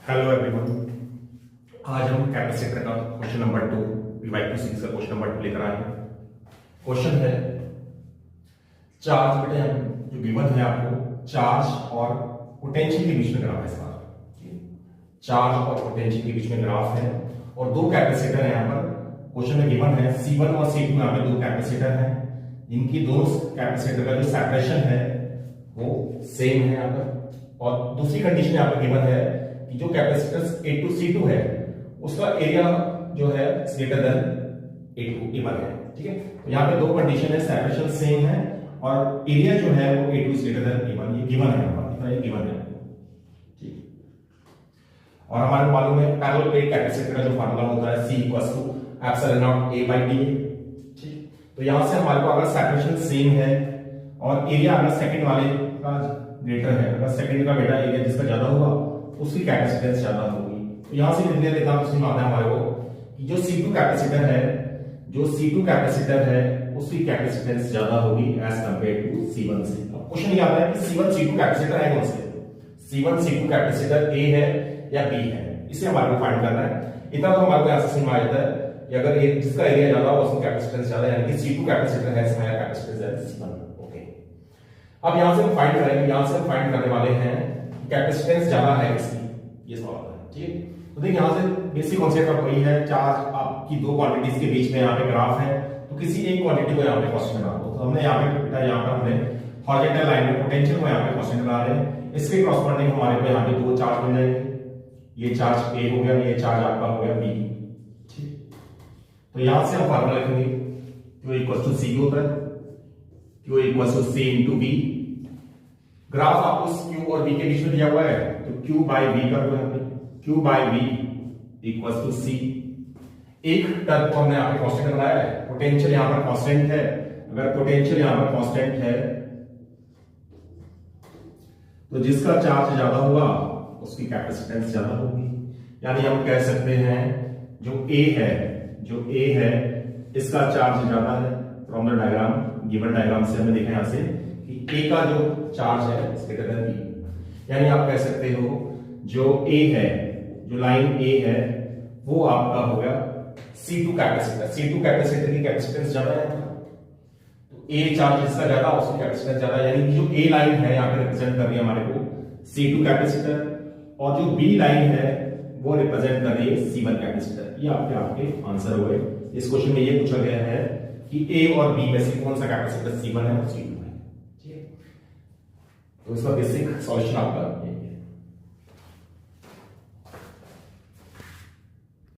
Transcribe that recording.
Hello everyone. आज हम capacitor का क्वेश्चन नंबर 2 पीवाईक्यू सीरीज का क्वेश्चन नंबर 2 लेकर आए हैं। क्वेश्चन है चार्ज बेटे हम जो गिवन है आपको चार्ज और पोटेंशियल के बीच में ग्राफ है। इसका चार्ज और पोटेंशियल के बीच में ग्राफ है और दो कैपेसिटर है। यहाँ पर क्वेश्चन में गिवन है C1 और C2। यहाँ पे दो कैपेसिटर हैं, इनकी दो कैपेसिटर का जो सेपरेशन है वो सेम है यहाँ पर। और दूसरी कंडीशन यहाँ पे गिवन है कि जो कैपेसिटर A2 C2 है उसका एरिया जो है ग्रेटर देन A2 A1 है। ठीक है, तो यहाँ पे दो कंडीशन है, सेपरेशन सेम है और एरिया जो है वो A2 is greater than A1। ये गिवन है, यहाँ पर ये गिवन है। ठीक, और हमारे को मालूम है पैरेलल प्लेट कैपेसिटर का जो फार्मूला होता है C = epsilon A by dA। ठीक, तो यहां से हमारे को अगर सेपरेशन सेम है और एरिया अगर सेकंड वाले का ग्रेटर है, अगर सेकंड का बेटा एरिया जिसका ज्यादा होगा उसकी कैपेसिटेंस ज्यादा होगी। तो यहां से लिख लेता हूं, उसमें आता है हमारे को कि जो C2 कैपेसिटर है, जो C2 कैपेसिटर है उसकी कैपेसिटेंस ज्यादा होगी एज कंपेयर टू C1 से। अब क्वेश्चन ये आता है कि C1 C2 कैपेसिटर है कौन से? C1 C2 कैपेसिटर A है या B है, इसे हमारे को फाइंड करना है। इतना तो हमारे को यहां से समझ आ जाता है कि अगर ये जिसका एरिया ज्यादा हो उसकी कैपेसिटेंस ज्यादा, यानी कि C2 कैपेसिटर है higher capacitance then C1। Okay, अब यहां से हम फाइंड करेंगे, यहां से हम फाइंड करने वाले हैं कैपेसिटेंस ज्यादा है किसकी, ये सवाल है। ठीक है, तो देखिए यहां से बेसिक कांसेप्ट अब वही है, चार्ज आपकी दो क्वांटिटीज के बीच में यहाँ पे ग्राफ है, तो किसी एक क्वांटिटी को यहाँ पे कांस्टेंट बना दो। तो हमने यहाँ पे बेटा यहाँ पे हमने हॉरिजॉन्टल लाइन में पोटेंशियल को यहाँ पे कांस्टेंट बना रहे हैं। इसके कॉरस्पॉन्डिंग हमारे को यहाँ पे दो चार्ज मिल जाएंगे, ये चार्ज A हो गया, ये चार्ज आपका हो गया B। ठीक, तो यहां से हम फार्मूला लिखेंगे Q = C होता है, Q = C × V। ग्राफ आपको Q और V के बीच में दिया हुआ है तो Q by V कर दो यहाँ पे, Q by V = C। एक टर्म को हमने यहाँ पे कांस्टेंट बनाया है, पोटेंशियल यहाँ पर कांस्टेंट है। अगर पोटेंशियल यहाँ पर कांस्टेंट है तो जिसका चार्ज ज्यादा होगा उसकी कैपेसिटेंस ज्यादा होगी। यानी हम कह सकते हैं जो A है, जो A है इसका चार्ज ज्यादा है। From the diagram, given diagram से हमने देखा यहां से कि A का जो चार्ज है ग्रेटर देन B। यानी आप कह सकते हो जो A है, जो लाइन A है वो आपका होगा C2 कैपेसिटर। C2 कैपेसिटर की कैपेसिटेंस ज्यादा है, तो A चार्ज जिसका ज्यादा उसकी कैपेसिटेंस ज्यादा, यानी जो A लाइन है यहाँ पे रिप्रेजेंट कर रही है हमारे को C2 कैपेसिटर और जो B लाइन है वो रिप्रेजेंट कर रही है C1 कैपेसिटर। ये आपके आंसर हुए। इस क्वेश्चन में ये पूछा गया है कि A और B में से कौन सा कैपेसिटर C1 है और C2 है। ठीक है, तो इसका बेसिक सॉल्यूशन आपका